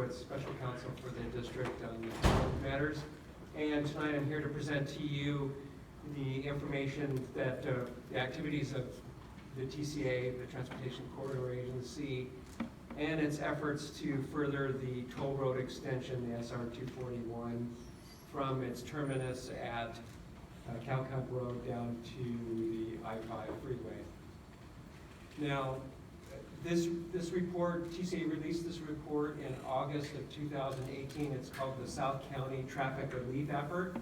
Norwood, Special Counsel for the District on Public Matters. And tonight I'm here to present to you the information that the activities of the TCA, the Transportation Corridor Agency, and its efforts to further the toll road extension, the SR 241, from its terminus at CalCamp Road down to the I-5 freeway. Now, this report, TCA released this report in August of 2018. It's called the South County Traffic Relief Effort,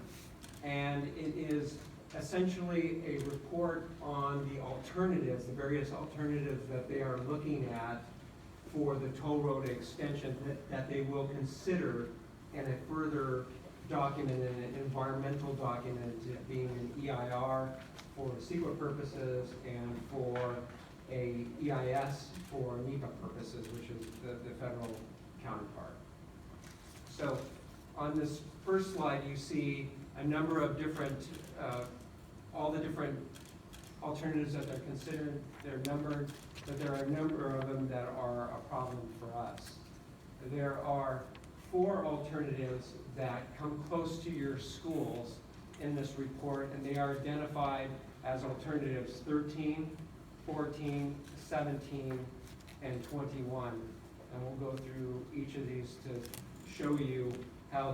and it is essentially a report on the alternatives, the various alternatives that they are looking at for the toll road extension that they will consider in a further document, an environmental document, being an EIR for CEQA purposes and for a EIS for NEPA purposes, which is the federal counterpart. So on this first slide, you see a number of different, all the different alternatives that they're considered. They're numbered, but there are a number of them that are a problem for us. There are 4 alternatives that come close to your schools in this report, and they are identified as alternatives 13, 14, 17, and 21. And we'll go through each of these to show you how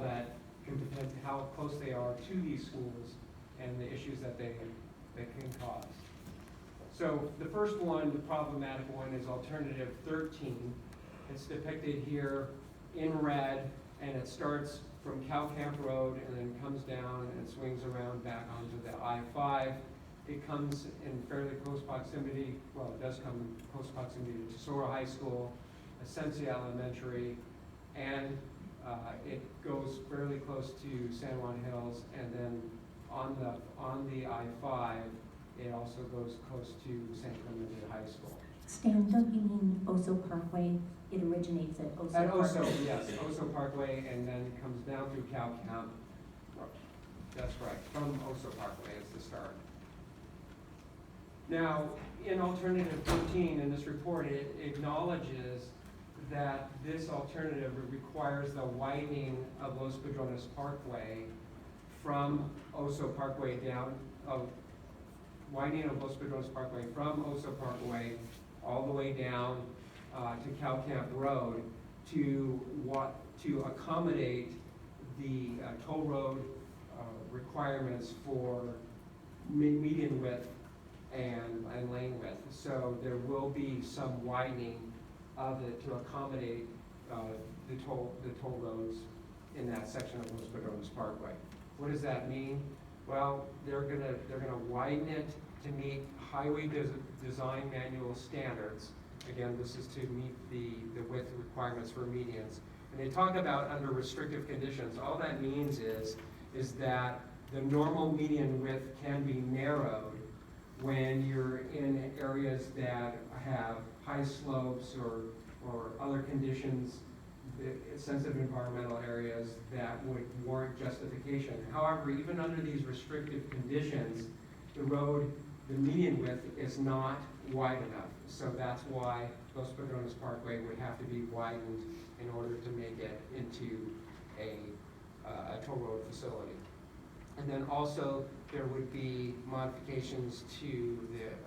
how close they are to these schools and the issues that they can cause. So the first one, the problematic one, is alternative 13. It's depicted here in red, and it starts from CalCamp Road and then comes down and swings around back onto the I-5. It comes in fairly close proximity, well, it does come in close proximity to Tesoro High School, Ascensia Elementary, and it goes fairly close to San Juan Hills, and then on the I-5, it also goes close to San Clemente High School. Stan, don't you mean Oso Parkway? It originates at Oso Parkway. At Oso, yes, Oso Parkway, and then comes down through CalCamp. That's right, from Oso Parkway is the start. Now, in alternative 13 in this report, it acknowledges that this alternative requires the widening of Los Padrones Parkway from Oso Parkway down, widening of Los Padrones Parkway from Oso Parkway all the way down to CalCamp Road to accommodate the toll road requirements for median width and lane width. So there will be some widening of it to accommodate the toll roads in that section of Los Padrones Parkway. What does that mean? Well, they're gonna widen it to meet highway design manual standards. Again, this is to meet the width requirements for medians. And they talk about under restrictive conditions. All that means is that the normal median width can be narrowed when you're in areas that have high slopes or other conditions, sensitive environmental areas that would warrant justification. However, even under these restrictive conditions, the median width is not wide enough. So that's why Los Padrones Parkway would have to be widened in order to make it into a toll road facility. And then also there would be modifications to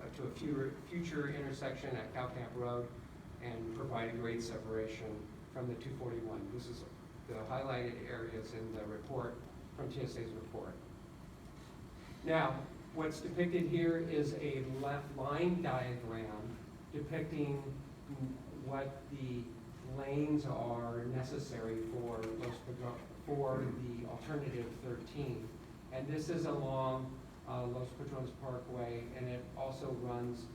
a future intersection at CalCamp Road and provide a grade separation from the 241. This is the highlighted areas in the report from TSA's report. Now, what's depicted here is a line diagram depicting what the lanes are necessary for the alternative 13. And this is along Los Padrones Parkway, and it also runs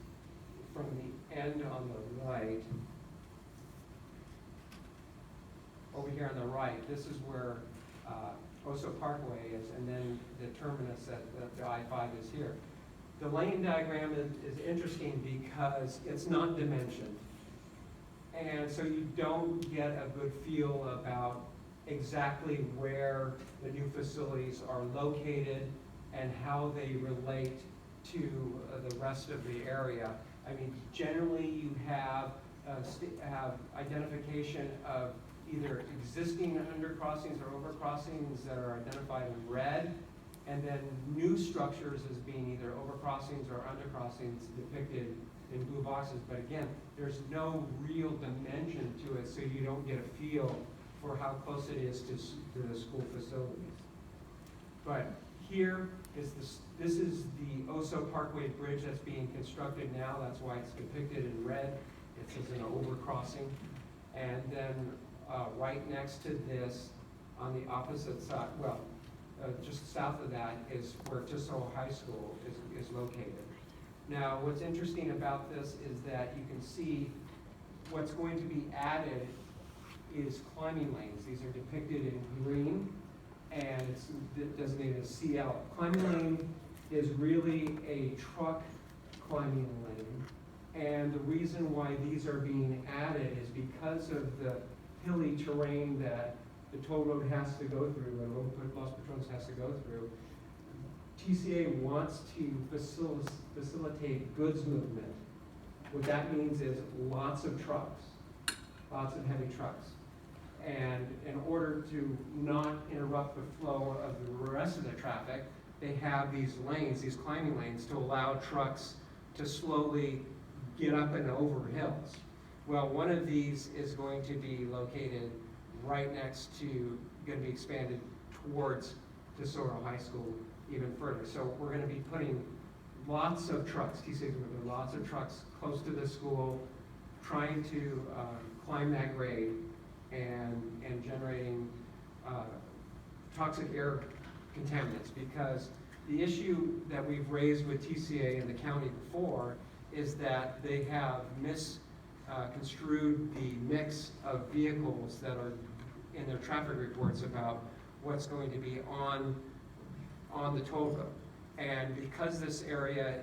from the end on the right, over here on the right. This is where Oso Parkway is, and then the terminus at the I-5 is here. The lane diagram is interesting because it's not dimensioned. And so you don't get a good feel about exactly where the new facilities are located and how they relate to the rest of the area. I mean, generally you have identification of either existing undercrossings or overcrossings that are identified in red, and then new structures as being either overcrossings or undercrossings depicted in blue boxes. But again, there's no real dimension to it, so you don't get a feel for how close it is to the school facilities. But here is this is the Oso Parkway Bridge that's being constructed now. That's why it's depicted in red. It says an overcrossing. And then right next to this, on the opposite side, well, just south of that is where TCA High School is located. Now, what's interesting about this is that you can see what's going to be added is climbing lanes. These are depicted in green, and it's designated as CL. Climbing lane is really a truck climbing lane, and the reason why these are being added is because of the hilly terrain that the toll road has to go through, and Los Patrones has to go through. TCA wants to facilitate goods movement. What that means is lots of trucks, lots of heavy trucks. And in order to not interrupt the flow of the rest of the traffic, they have these lanes, these climbing lanes, to allow trucks to slowly get up and over hills. Well, one of these is going to be located right next to, going to be expanded towards TCA High School even further. So we're going to be putting lots of trucks, TCA is going to put lots of trucks close to the school, trying to climb that grade and generating toxic air contaminants, because the issue that we've raised with TCA in the county before is that they have misconstrued the mix of vehicles that are in their traffic reports about what's going to be on the toll road. And because this area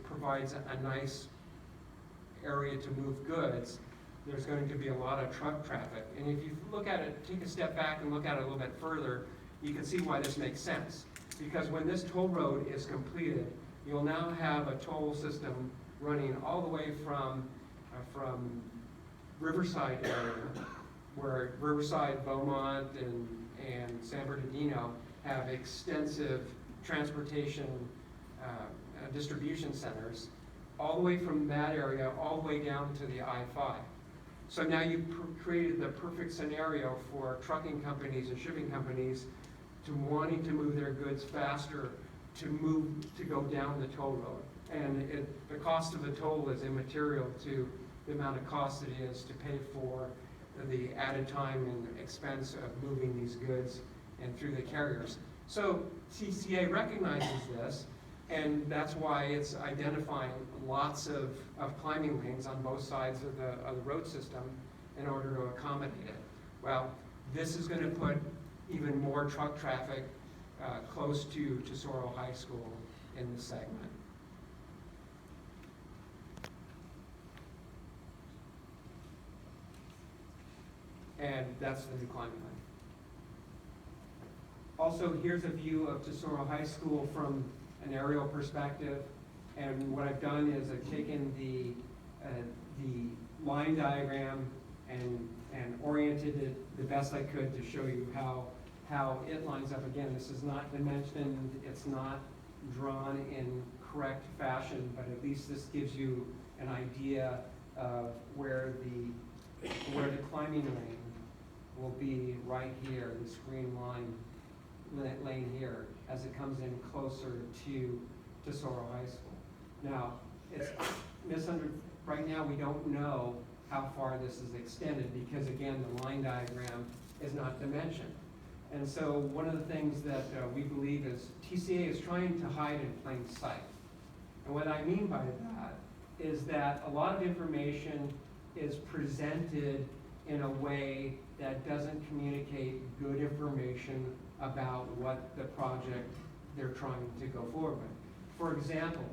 provides a nice area to move goods, there's going to be a lot of truck traffic. And if you look at it, take a step back and look at it a little bit further, you can see why this makes sense. Because when this toll road is completed, you'll now have a toll system running all the way from Riverside area, where Riverside, Beaumont, and San Bernardino have extensive transportation distribution centers, all the way from that area, all the way down to the I-5. So now you've created the perfect scenario for trucking companies and shipping companies to wanting to move their goods faster, to go down the toll road. And the cost of the toll is immaterial to the amount of cost it is to pay for the added time and expense of moving these goods and through the carriers. So TCA recognizes this, and that's why it's identifying lots of climbing lanes on both sides of the road system in order to accommodate it. Well, this is going to put even more truck traffic close to Tesoro High School in this segment. And that's the new climbing lane. Also, here's a view of Tesoro High School from an aerial perspective. And what I've done is I've taken the line diagram and oriented it the best I could to show you how it lines up. Again, this is not dimensioned, it's not drawn in correct fashion, but at least this gives you an idea of where the climbing lane will be right here, this green lane here, as it comes in closer to Tesoro High School. Now, it's right now we don't know how far this is extended because, again, the line diagram is not dimensioned. And so one of the things that we believe is TCA is trying to hide in plain sight. And what I mean by that is that a lot of information is presented in a way that doesn't communicate good information about what the project they're trying to go forward with. For example,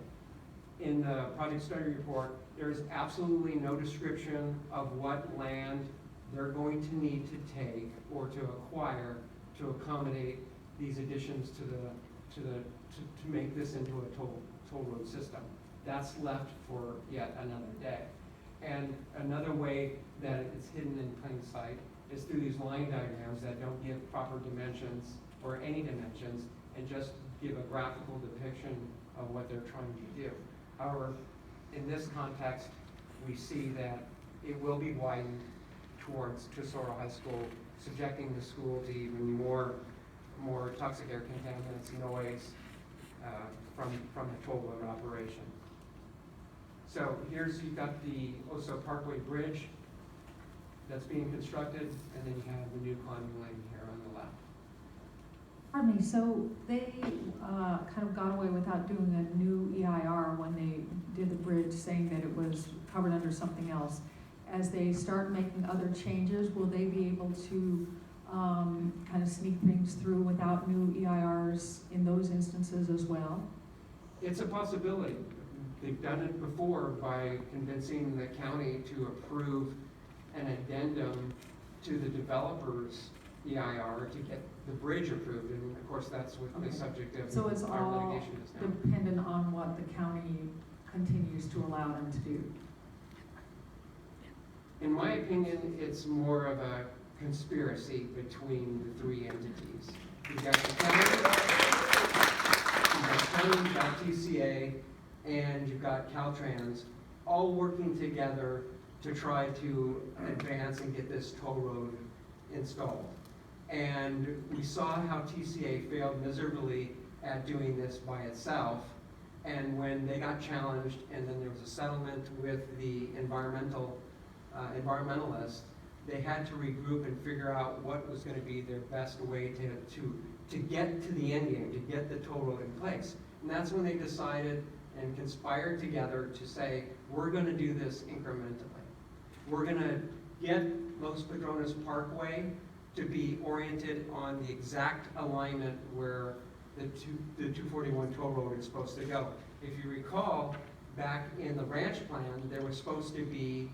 in the project study report, there is absolutely no description of what land they're going to need to take or to acquire to accommodate these additions to make this into a toll road system. That's left for yet another day. And another way that it's hidden in plain sight is through these line diagrams that don't give proper dimensions or any dimensions and just give a graphical depiction of what they're trying to do. However, in this context, we see that it will be widened towards Tesoro High School, subjecting the school to even more toxic air contaminants, noise from the toll road operation. So you've got the Oso Parkway Bridge that's being constructed, and then you have the new climbing lane here on the left. Pardon me, so they kind of got away without doing a new EIR when they did the bridge, saying that it was covered under something else. As they start making other changes, will they be able to kind of sneak things through without new EIRs in those instances as well? It's a possibility. They've done it before by convincing the county to approve an addendum to the developer's EIR to get the bridge approved, and of course that's what the subject of So it's our all litigation is now. dependent on what the county continues to allow them to do? In my opinion, it's more of a conspiracy between the three entities. You've got the county, you've got TCA, and you've got Caltrans, all working together to try to advance and get this toll road installed. And we saw how TCA failed miserably at doing this by itself. And when they got challenged, and then there was a settlement with the environmentalists, they had to regroup and figure out what was going to be their best way to get to the end game, to get the toll road in place. And that's when they decided and conspired together to say, we're going to do this incrementally. We're going to get Los Padrones Parkway to be oriented on the exact alignment where the 241 toll road is supposed to go. If you recall, back in the ranch plan, there was supposed to be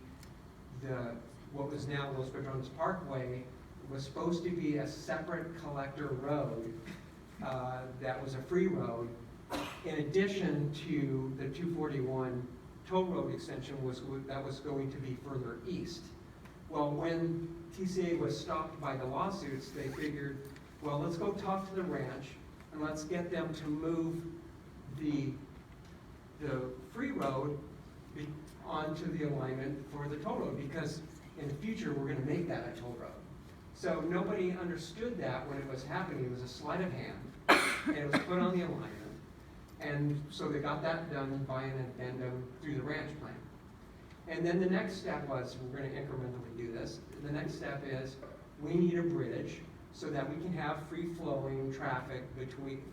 what was now Los Padrones Parkway was supposed to be a separate collector road that was a free road, in addition to the 241 toll road extension that was going to be further east. Well, when TCA was stopped by the lawsuits, they figured, well, let's go talk to the ranch and let's get them to move the free road onto the alignment for the toll road, because in the future we're going to make that a toll road. So nobody understood that when it was happening. It was a sleight of hand, and it was put on the alignment. And so they got that done by an addendum through the ranch plan. And then the next step was, we're going to incrementally do this. The next step is, we need a bridge so that we can have free-flowing traffic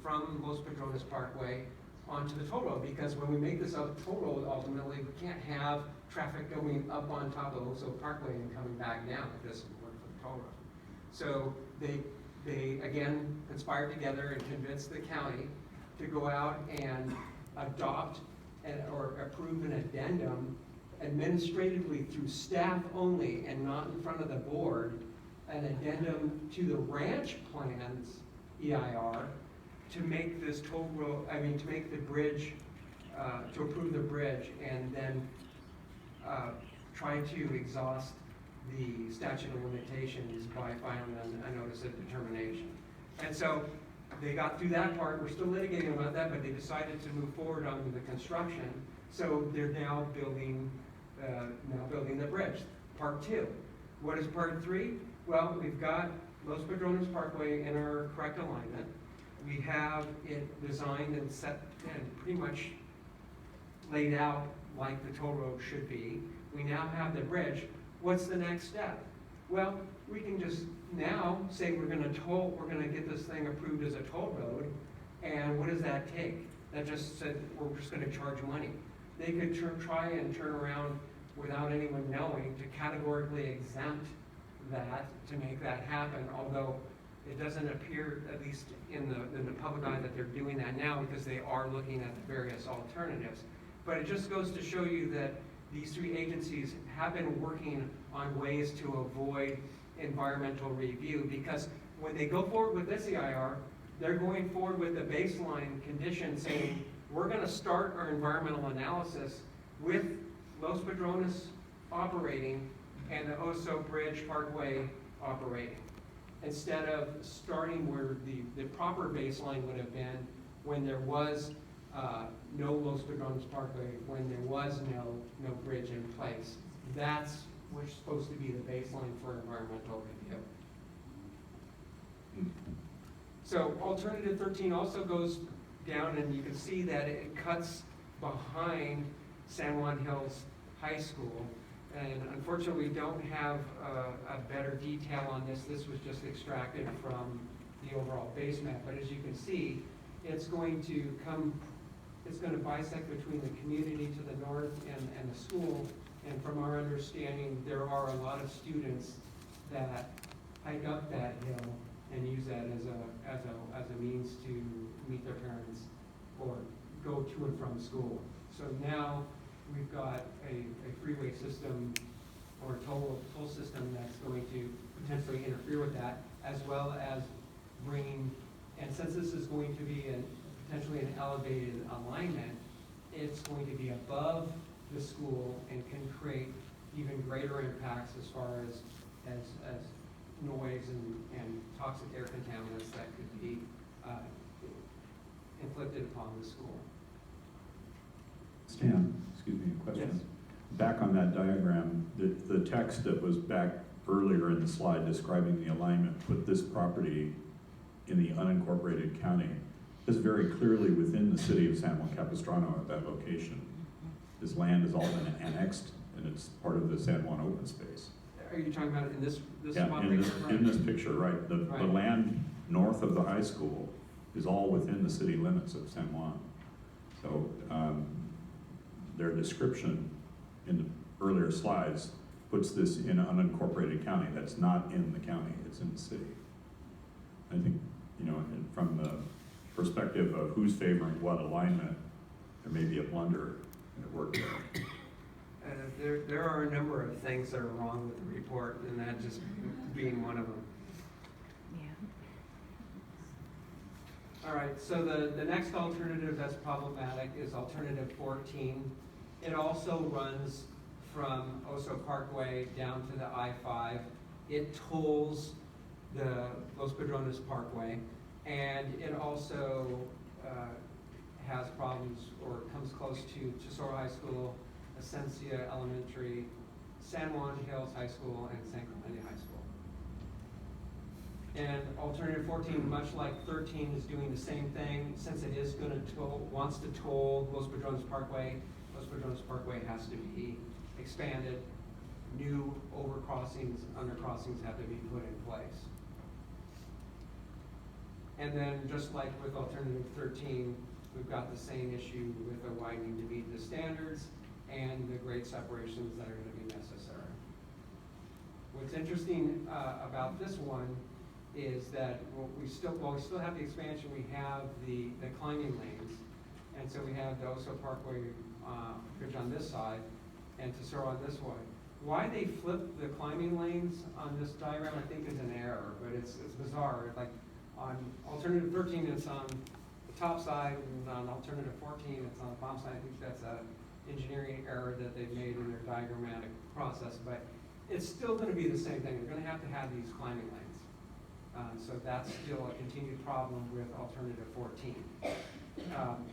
from Los Padrones Parkway onto the toll road, because when we make this a toll road, ultimately, we can't have traffic going up on top of Oso Parkway and coming back down if this doesn't work for the toll road. So they again conspired together and convinced the county to go out and adopt or approve an addendum administratively through staff only and not in front of the board, an addendum to the ranch plan's EIR to make this toll road, to make the bridge, to approve the bridge, and then try to exhaust the statute of limitations by filing a notice of determination. And so they got through that part. We're still litigating about that, but they decided to move forward on the construction. So they're now building the bridge. Part 2. What is part 3? Well, we've got Los Padrones Parkway in our correct alignment. We have it designed and set and pretty much laid out like the toll road should be. We now have the bridge. What's the next step? Well, we can just now say we're going to get this thing approved as a toll road, and what does that take? That just said we're just going to charge money. They could try and turn around without anyone knowing to categorically exempt that to make that happen, although it doesn't appear, at least in the public eye, that they're doing that now, because they are looking at the various alternatives. But it just goes to show you that these three agencies have been working on ways to avoid environmental review, because when they go forward with this EIR, they're going forward with the baseline condition saying, we're going to start our environmental analysis with Los Padrones operating and the Oso Bridge Parkway operating. Instead of starting where the proper baseline would have been when there was no Los Padrones Parkway, when there was no bridge in place. That's what's supposed to be the baseline for environmental review. So alternative 13 also goes down, and you can see that it cuts behind San Juan Hills High School. And unfortunately, we don't have a better detail on this. This was just extracted from the overall base map. But as you can see, it's going to bisect between the community to the north and the school. And from our understanding, there are a lot of students that hike up that hill and use that as a means to meet their parents or go to and from school. So now we've got a freeway system or a toll system that's going to potentially interfere with that, as well as bringing, and since this is going to be potentially an elevated alignment, it's going to be above the school and can create even greater impacts as far as noise and toxic air contaminants that could be inflicted upon the school. Stan, excuse me, a question. Yes. Back on that diagram, the text that was back earlier in the slide describing the alignment put this property in the unincorporated county. Is very clearly within the city of San Juan Capistrano at that location. This land is all been annexed and it's part of the San Juan open space. Are you talking about in this Yeah, spot? in this picture, right. The Right. land north of the high school is all within the city limits of San Juan. So their description in the earlier slides puts this in an unincorporated county. That's not in the county, it's in the city. I think, and from the perspective of who's favoring what alignment, there may be a blunder at work there. There are a number of things that are wrong with the report, and that just being one of them. All right, so the next alternative that's problematic is alternative 14. It also runs from Oso Parkway down to the I-5. It tolls the Los Padrones Parkway, and it also has problems or comes close to Tesoro High School, Ascensia Elementary, San Juan Hills High School, and San Clemente High School. And alternative 14, much like 13, is doing the same thing. Since it is going to wants to toll Los Padrones Parkway has to be expanded. New overcrossings, undercrossings have to be put in place. And then just like with alternative 13, we've got the same issue with the widening to meet the standards and the grade separations that are going to be necessary. What's interesting about this one is that while we still have the expansion, we have the climbing lanes. And so we have the Oso Parkway bridge on this side and Tesoro on this one. Why they flip the climbing lanes on this diagram, I think is an error, but it's bizarre. Like on alternative 13, it's on the top side, and on alternative 14, it's on the bottom side. I think that's an engineering error that they've made in their diagrammatic process, but it's still going to be the same thing. They're going to have these climbing lanes. So that's still a continued problem with alternative 14.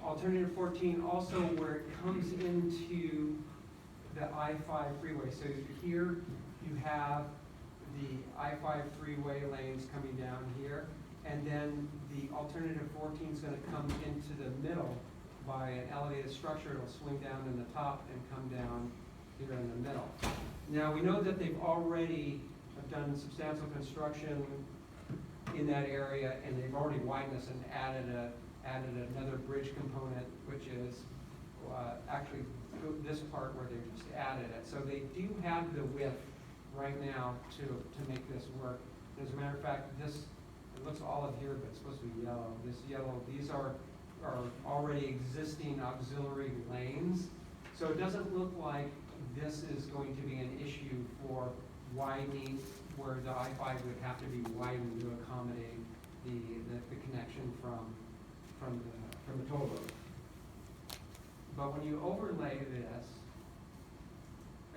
Alternative 14 also where it comes into the I-5 freeway. So here you have the I-5 freeway lanes coming down here, and then the alternative 14 is going to come into the middle by an elevated structure. It'll swing down in the top and come down here in the middle. Now we know that they've already done substantial construction in that area, and they've already widened this and added another bridge component, which is actually this part where they just added it. So they do have the width right now to make this work. As a matter of fact, it looks olive here, but it's supposed to be yellow. These are already existing auxiliary lanes. So it doesn't look like this is going to be an issue for widening, where the I-5 would have to be widened to accommodate the connection from the toll road. But when you overlay this,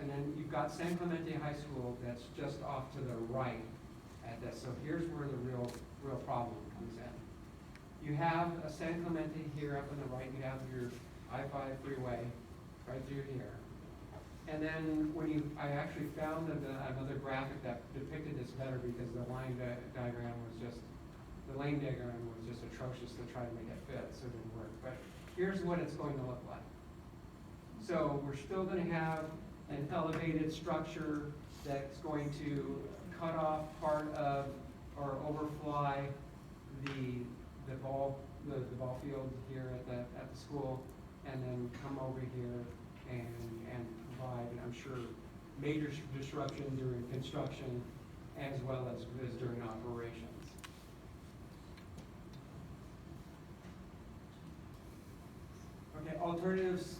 And then you've got San Clemente High School that's just off to the right at this. So here's where the real problem comes in. You have a San Clemente here up on the right. You have your I-5 freeway right through here. And then I actually found another graphic that depicted this better because the lane diagram was just atrocious to try to make it fit, so it didn't work. But here's what it's going to look like. So we're still going to have an elevated structure that's going to cut off part of or overfly the ball field here at the school, and then come over here and provide, I'm sure, major disruption during construction as well as during operations. Okay, alternatives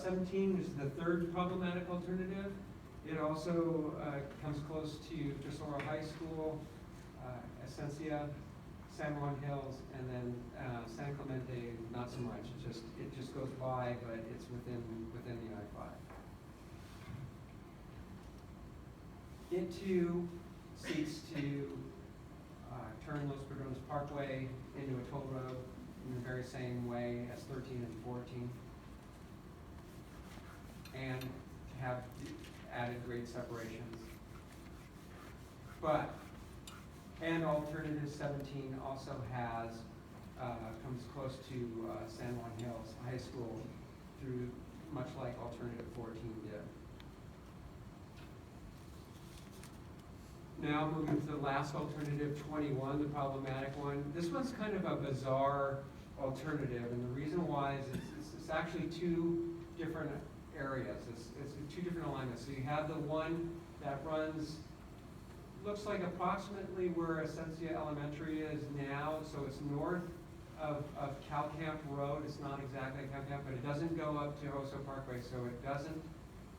17 is the third problematic alternative. It also comes close to Tesoro High School, Esencia, San Juan Hills, and then San Clemente, not so much. It just goes by, but it's within the I-5. It too seeks to turn Los Padrones Parkway into a toll road in the very same way as 13 and 14, and have added grade separations. And alternative 17 also comes close to San Juan Hills High School through much like alternative 14 did. Now moving to the last alternative, 21, the problematic one. This one's kind of a bizarre alternative, and the reason why is it's actually two different areas. It's two different alignments. So you have the one that runs, looks like approximately where Esencia Elementary is now, so it's north of Cal Camp Road. It's not exactly Cal Camp, but it doesn't go up to Oso Parkway, so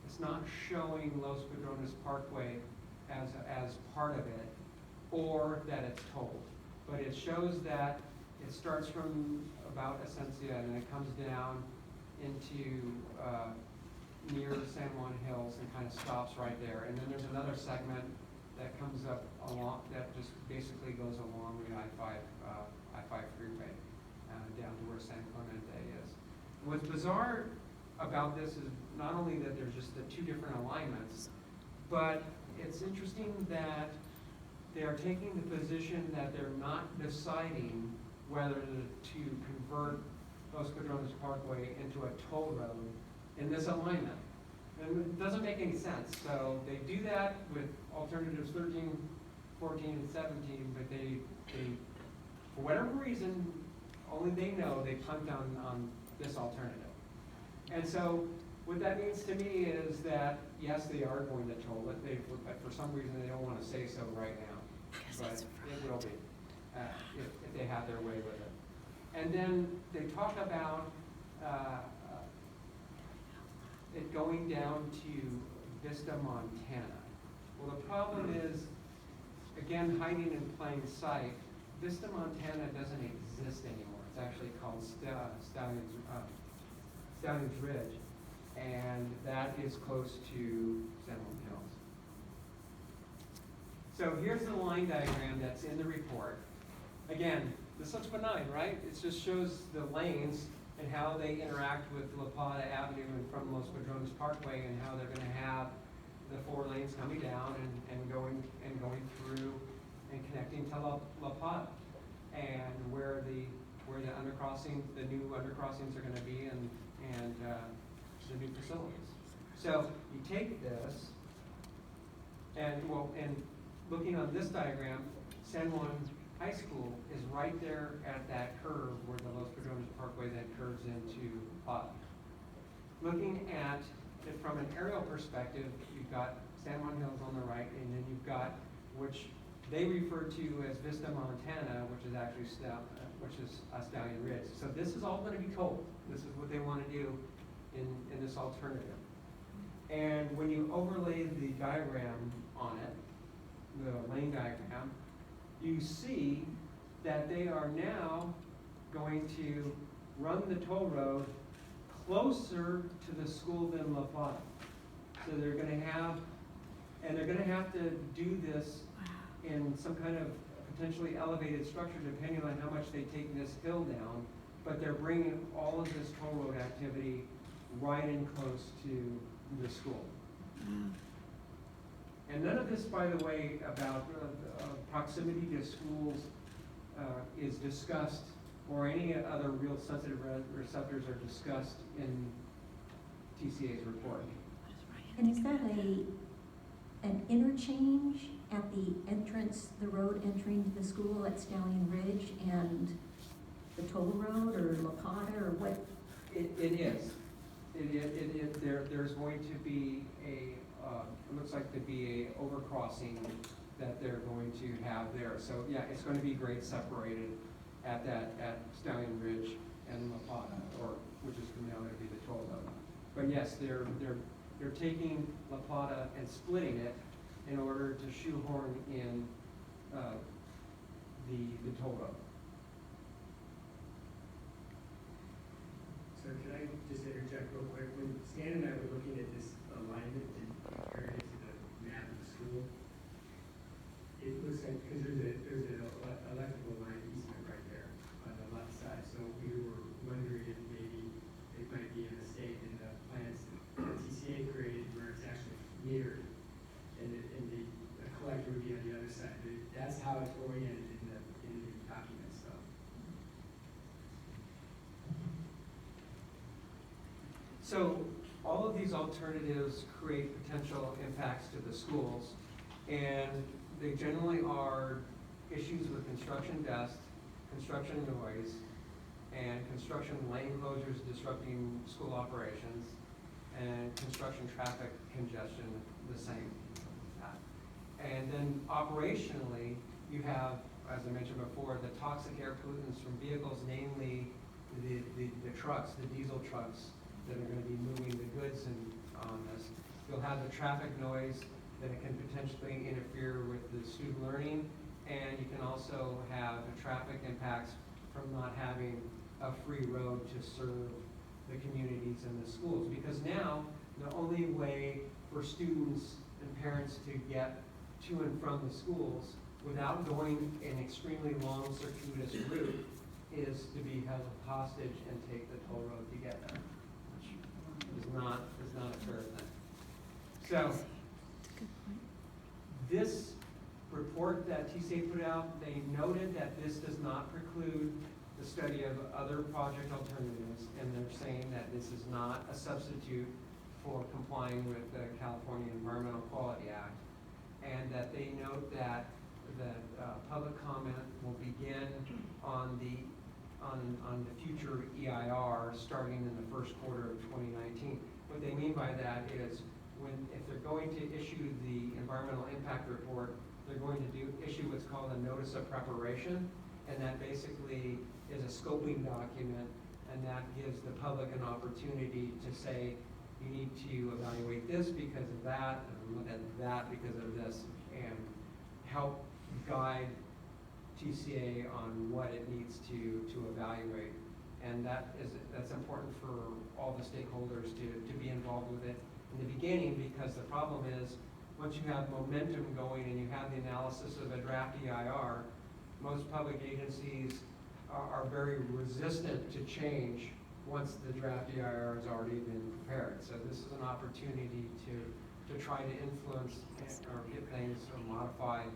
it's not showing Los Padrones Parkway as part of it, or that it's tolled. But it shows that it starts from about Esencia and then it comes down into near San Juan Hills and kind of stops right there. And then there's another segment that comes up along, that just basically goes along the I-5 freeway down to where San Clemente is. What's bizarre about this is not only that there's just the two different alignments, but it's interesting that they are taking the position that they're not deciding whether to convert Los Padrones Parkway into a toll road in this alignment. And it doesn't make any sense. So they do that with alternatives 13, 14, and 17, but they for whatever reason, only they know, they punt on this alternative. And so what that means to me is that, yes, they are going to toll it, but for some reason they don't want to say so right now. But it will be, if they have their way with it. And then they talk about it going down to Vista, Montana. Well, the problem is, again, hiding in plain sight, Vista, Montana doesn't exist anymore. It's actually called Stallion's Ridge, and that is close to San Juan Hills. So here's the line diagram that's in the report. Again, this looks benign, right? It just shows the lanes and how they interact with La Plata Avenue and from Los Padrones Parkway, and how they're going to have the 4 lanes coming down and going through and connecting to La Plata, and where the undercrossing, the new undercrossings are going to be, and the new facilities. So you take this, and looking on this diagram, San Juan High School is right there at that curve where the Los Padrones Parkway then curves into Plata. Looking at it from an aerial perspective, you've got San Juan Hills on the right, and then you've got, which they refer to as Vista, Montana, which is actually Stallion Ridge. So this is all going to be tolled. This is what they want to do in this alternative. And when you overlay the diagram on it, the lane diagram, you see that they are now going to run the toll road closer to the school than La Plata. So they're gonna have, and they're gonna have to do this in some kind of potentially elevated structure depending on how much they take this hill down. But they're bringing all of this toll road activity right in close to the school. And none of this, by the way, about proximity to schools is discussed, or any other real sensitive receptors are discussed in TCA's report. And is that an interchange at the entrance, the road entering the school at Stallion Ridge and the toll road or La Plata or what? It is. There's going to be it looks like to be a overcrossing that they're going to have there. So yeah, it's going to be grade separated at Stallion Ridge and La Plata, or which is now going to be the toll road. But yes, they're taking La Plata and splitting it in order to shoehorn in the toll road. So can I just interject real quick? When Stan and I were looking at this alignment and comparing it to the map of the school, it looks like, because there's an electrical line easement right there on the left side. So we were wondering if maybe it might be a mistake in the plans that TCA created where it's actually mirrored, and the collector would be on the other side. That's how it's oriented in the documents, though. So all of these alternatives create potential impacts to the schools, and they generally are issues with construction dust, construction noise, and construction lane closures disrupting school operations, and construction traffic congestion the same. And then operationally, you have, as I mentioned before, the toxic air pollutants from vehicles, namely the trucks, the diesel trucks that are going to be moving the goods on this. You'll have the traffic noise that it can potentially interfere with the student learning, and you can also have the traffic impacts from not having a free road to serve the communities and the schools. Because now, the only way for students and parents to get to and from the schools without going an extremely long circuitous route is to be held hostage and take the toll road to get there, which is not a fair thing. So, this report that TCA put out, they noted that this does not preclude the study of other project alternatives, and they're saying that this is not a substitute for complying with the California Environmental Quality Act, and that they note that the public comment will begin on the future EIR starting in the first quarter of 2019. What they mean by that is if they're going to issue the environmental impact report, they're going to issue what's called a notice of preparation, and that basically is a scoping document, and that gives the public an opportunity to say, you need to evaluate this because of that, and look at that because of this, and help guide TCA on what it needs to evaluate. And that's important for all the stakeholders to be involved with it in the beginning, because the problem is, once you have momentum going and you have the analysis of a draft EIR, most public agencies are very resistant to change once the draft EIR has already been prepared. So this is an opportunity to try to influence or get things modified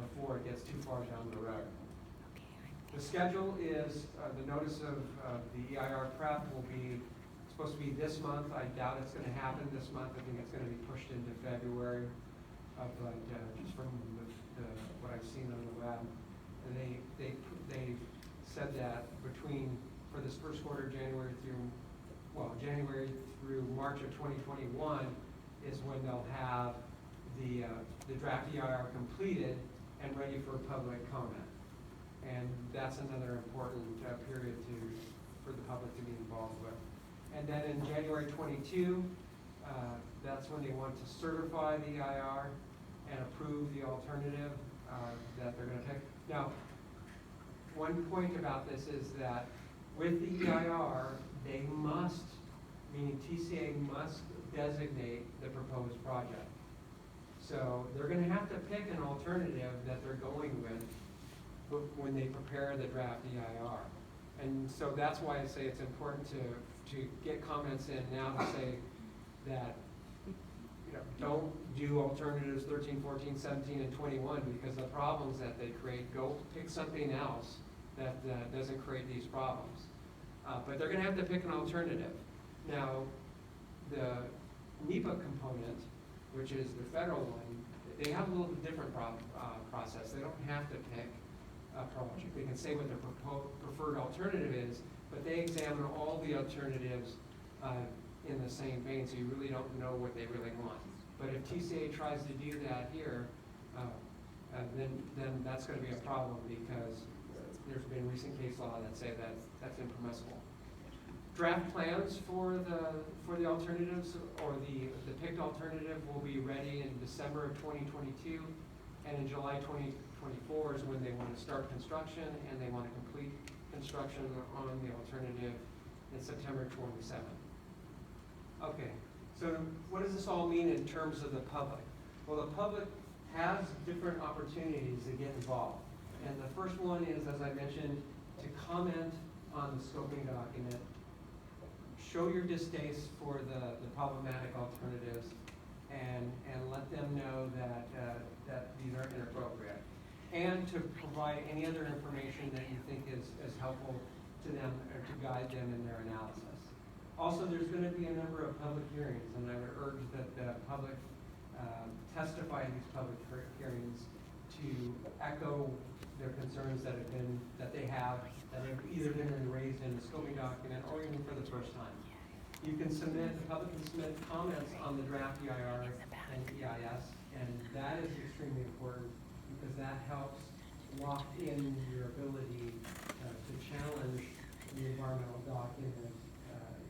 before it gets too far down the road. The schedule is, the notice of the EIR prep will be supposed to be this month. I doubt it's going to happen this month. I think it's going to be pushed into February, but just from what I've seen on the web. And they said that for this first quarter, January through March of 2021 is when they'll have the draft EIR completed and ready for public comment. And that's another important period for the public to be involved with. And then in January 22, that's when they want to certify the EIR and approve the alternative that they're going to pick. Now, one point about this is that with the EIR, they must meaning TCA must designate the proposed project. So they're gonna have to pick an alternative that they're going with when they prepare the draft EIR. And so that's why I say it's important to get comments in now to say that, you know, don't do alternatives 13, 14, 17, and 21 because the problems that they create, go pick something else that doesn't create these problems. But they're gonna have to pick an alternative. Now, the NEPA component, which is the federal one, they have a little bit different process. They don't have to pick a project. They can say what their preferred alternative is, but they examine all the alternatives in the same vein, so you really don't know what they really want. But if TCA tries to do that here, then that's going to be a problem because there's been recent case law that say that that's impermissible. Draft plans for the alternatives or the picked alternative will be ready in December of 2022, and in July 2024 is when they want to start construction and they want to complete construction on the alternative in September 27th. Okay, so what does this all mean in terms of the public? Well, the public has different opportunities to get involved. And the first one is, as I mentioned, to comment on the scoping document, show your distaste for the problematic alternatives, and let them know that these are inappropriate. And to provide any other information that you think is helpful to them or to guide them in their analysis. Also, there's going to be a number of public hearings, and I would urge that the public testify in these public hearings to echo their concerns that they have either been raised in the scoping document or even for the first time. The public can submit comments on the draft EIR and EIS, and that is extremely important because that helps lock in your ability to challenge the environmental document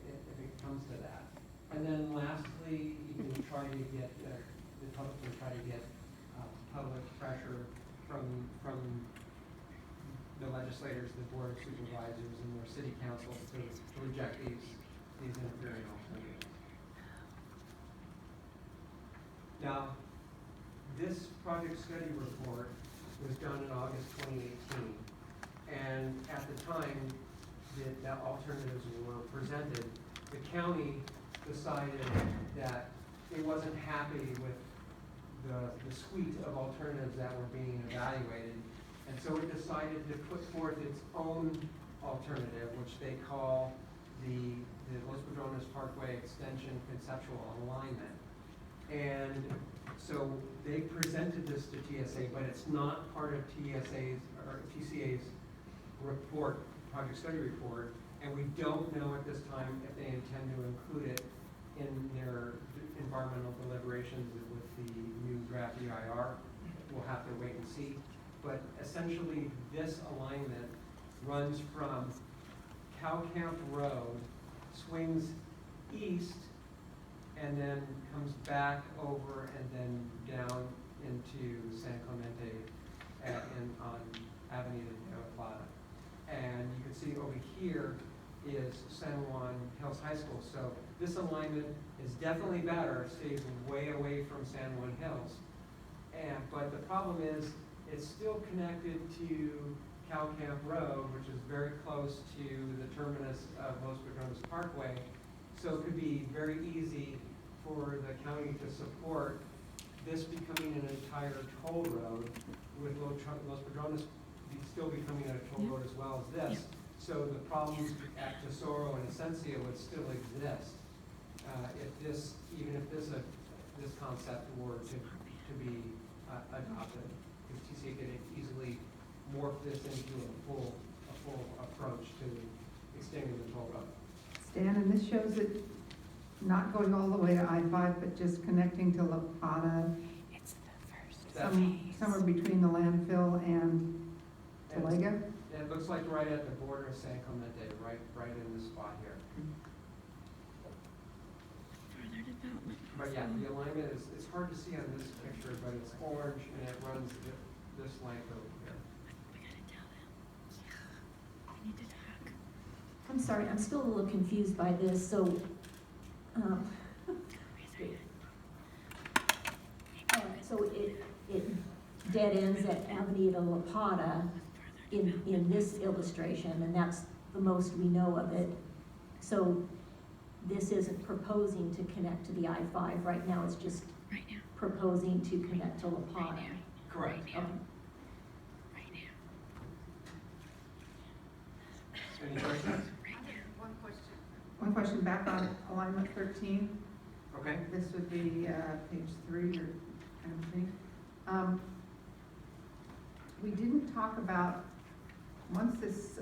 if it comes to that. And then lastly, you can try to get, the public can try to get public pressure from the legislators, the board of supervisors, and their city council to reject these interfering alternatives. Now, this project study report was done in August 2018, and at the time that alternatives were presented, the county decided that it wasn't happy with the suite of alternatives that were being evaluated, and so it decided to put forth its own alternative, which they call the Los Padrones Parkway Extension Conceptual Alignment. And so they presented this to TSA, but it's not part of TCA's report, project study report, and we don't know at this time if they intend to include it in their environmental deliberations with the new draft EIR. We'll have to wait and see. But essentially, this alignment runs from Cow Camp Road, swings east, and then comes back over and then down into San Clemente on Avenida de la Plata. And you can see over here is San Juan Hills High School. So this alignment is definitely better, stays way away from San Juan Hills. But the problem is it's still connected to Cow Camp Road, which is very close to the terminus of Los Padrones Parkway. So it could be very easy for the county to support this becoming an entire toll road with Los Padrones still becoming a toll road as well as this. So the problems at Tesoro and Esencia would still exist even if this concept were to be adopted. Because TCA could easily morph this into a full approach to extending the toll road. Stan, and this shows it not going all the way to I-5, but just connecting to La Plata, It's the first phase. somewhere between the landfill and Talega. It looks like right at the border of San Clemente, right in this spot here. Further development. But yeah, the alignment is, it's hard to see on this picture, but it's orange and it runs this length over here. We gotta tell them. Yeah. We need to talk. I'm sorry, I'm still a little confused by this. So So it dead ends at Avenida La Plata in this illustration, and that's the most we know of it. So this isn't proposing to connect to the I-5 right now, it's just Right now. proposing to connect to La Plata. Right now. Correct. Okay. Right now. Any questions? Right now. One question back on alignment 13. Okay. This would be page 3 or kind of thing. We didn't talk about, once this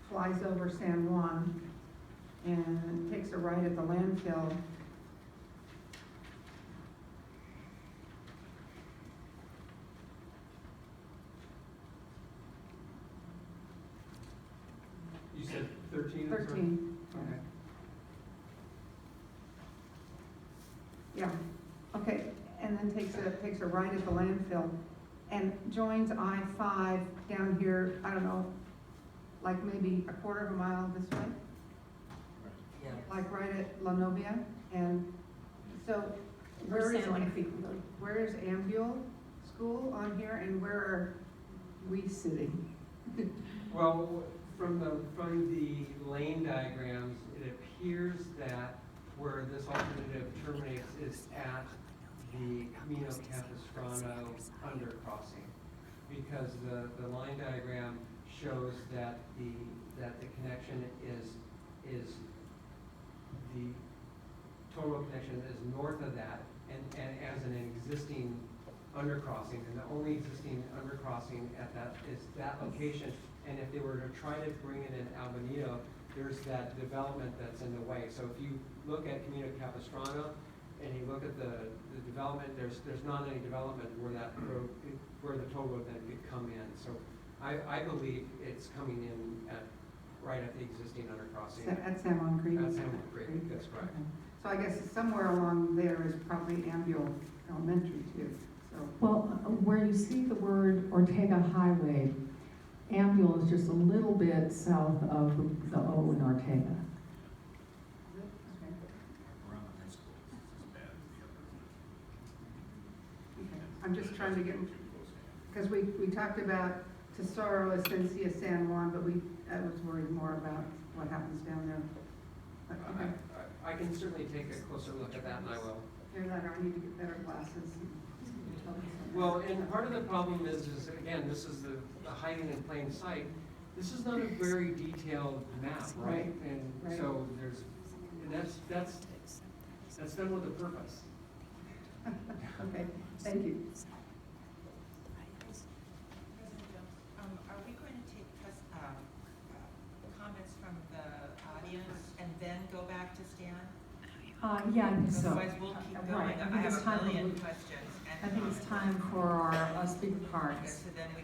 flies over San Juan and takes a right at the landfill, You said 13? I'm sorry? 13. Okay. Yeah, okay, and then takes a right at the landfill and joins I-5 down here, I don't know, like maybe a quarter of a mile this way? Yeah. Like right at La Novia, and so where is, San Juan Creek Road. where is Ambule School on here, and where are we sitting? Well, from the lane diagrams, it appears that where this alternative terminates is at the Camino Capistrano undercrossing. Because the line diagram shows that the connection is the total connection is north of that and as an existing undercrossing, and the only existing undercrossing at that is that location. And if they were to try to bring it in Albanido, there's that development that's in the way. So if you look at Camino Capistrano and you look at the development, there's not any development where that road, where the toll road then could come in. So I believe it's coming in right at the existing undercrossing. At San Juan Creek? At San Juan Creek, that's correct. Okay. So I guess somewhere along there is probably Ambule Elementary too, so. Well, where you see the word Ortega Highway, Ambule is just a little bit south of the O in Ortega. I'm just trying to get, because we talked about Tesoro, Esencia, San Juan, but I was worried more about what happens down there. But, okay, I can certainly take a closer look at that, and I will. here that I need to get better glasses. Well, and part of the problem is again, this is the hiding in plain sight. This is not a very detailed map, right? And Right. so that's done with a purpose. Okay, thank you. Are we going to take comments from the audience and then go back to Stan? Yeah, I think so. Otherwise, we'll keep going. Right, I I think it's have a time million for- questions. I think it's time for our speaker Okay, cards. so then we